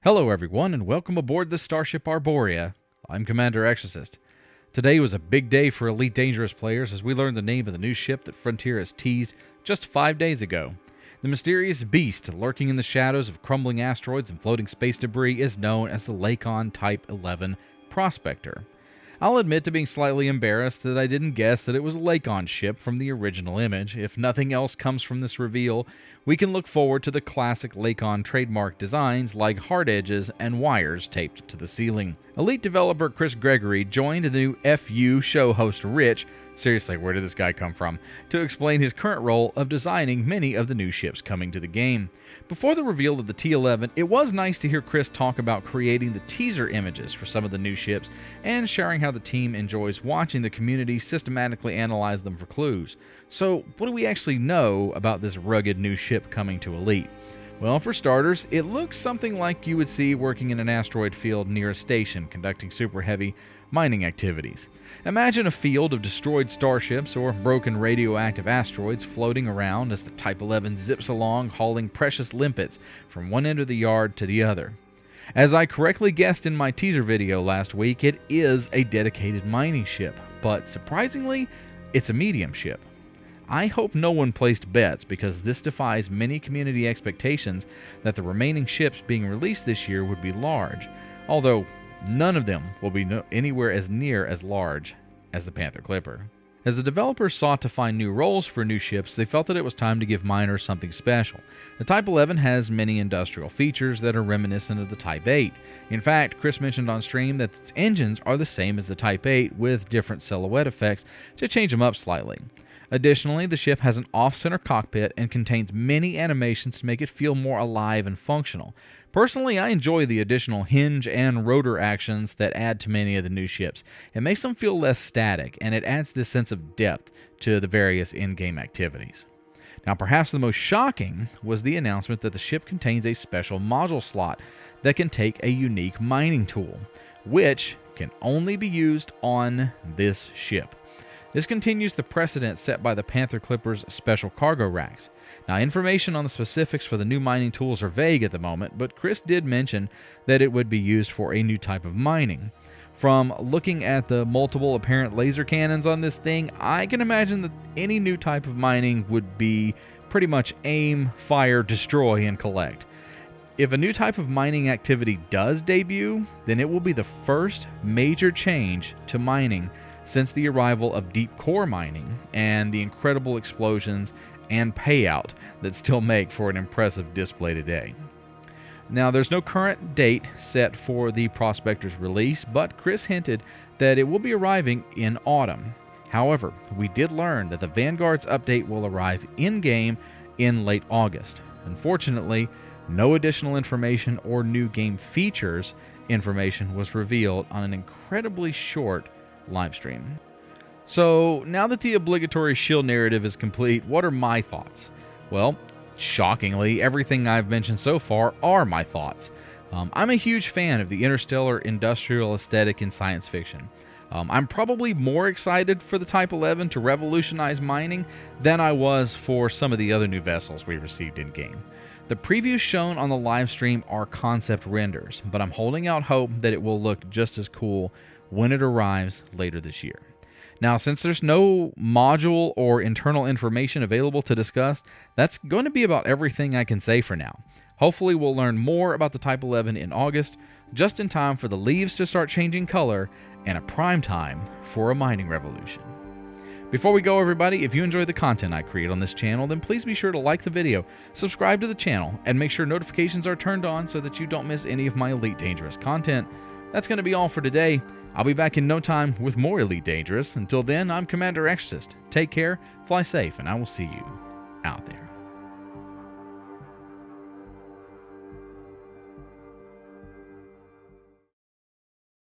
Hello everyone and welcome aboard the Starship Arborea. I'm Commander Exorcist. Today was a big day for Elite Dangerous players as we learned the name of the new ship that Frontier has teased just 5 days ago. The mysterious beast lurking in the shadows of crumbling asteroids and floating space debris is known as the Lakon Type-11 Prospector. I'll admit to being slightly embarrassed that I didn't guess that it was a Lakon ship from the original image. If nothing else comes from this reveal, we can look forward to the classic Lakon trademark designs like hard edges and wires taped to the ceiling. Elite developer Chris Gregory joined the new FU show host Rich, seriously, where did this guy come from, to explain his current role of designing many of the new ships coming to the game. Before the reveal of the T-11, it was nice to hear Chris talk about creating the teaser images for some of the new ships and sharing how the team enjoys watching the community systematically analyze them for clues. So, what do we actually know about this rugged new ship coming to Elite? Well, for starters, it looks something like you would see working in an asteroid field near a station conducting super heavy mining activities. Imagine a field of destroyed starships or broken radioactive asteroids floating around as the Type-11 zips along hauling precious limpets from one end of the yard to the other. As I correctly guessed in my teaser video last week, it is a dedicated mining ship, but surprisingly, it's a medium ship. I hope no one placed bets because this defies many community expectations that the remaining ships being released this year would be large, although none of them will be anywhere as near as large as the Panther Clipper. As the developers sought to find new roles for new ships, they felt that it was time to give miners something special. The Type-11 has many industrial features that are reminiscent of the Type-8. In fact, Chris mentioned on stream that its engines are the same as the Type-8 with different silhouette effects to change them up slightly. Additionally, the ship has an off-center cockpit and contains many animations to make it feel more alive and functional. Personally, I enjoy the additional hinge and rotor actions that add to many of the new ships. It makes them feel less static, and it adds this sense of depth to the various in-game activities. Now, perhaps the most shocking was the announcement that the ship contains a special module slot that can take a unique mining tool, which can only be used on this ship. This continues the precedent set by the Panther Clipper's special cargo racks. Now, information on the specifics for the new mining tools are vague at the moment, but Chris did mention that it would be used for a new type of mining. From looking at the multiple apparent laser cannons on this thing, I can imagine that any new type of mining would be pretty much aim, fire, destroy, and collect. If a new type of mining activity does debut, then it will be the first major change to mining since the arrival of deep core mining and the incredible explosions and payout that still make for an impressive display today. Now, there's no current date set for the Prospector's release, but Chris hinted that it will be arriving in autumn. However, we did learn that the Vanguard's update will arrive in-game in late August. Unfortunately, no additional information or new game features information was revealed on an incredibly short live stream. So, now that the obligatory shield narrative is complete, what are my thoughts? Well, shockingly, everything I've mentioned so far are my thoughts. I'm a huge fan of the interstellar industrial aesthetic in science fiction. I'm probably more excited for the Type-11 to revolutionize mining than I was for some of the other new vessels we received in-game. The previews shown on the live stream are concept renders, but I'm holding out hope that it will look just as cool when it arrives later this year. Now, since there's no module or internal information available to discuss, that's going to be about everything I can say for now. Hopefully, we'll learn more about the Type-11 in August, just in time for the leaves to start changing color and a prime time for a mining revolution. Before we go, everybody, if you enjoy the content I create on this channel, then please be sure to like the video, subscribe to the channel, and make sure notifications are turned on so that you don't miss any of my Elite Dangerous content. That's going to be all for today. I'll be back in no time with more Elite Dangerous. Until then, I'm Commander Exorcist. Take care, fly safe, and I will see you out there.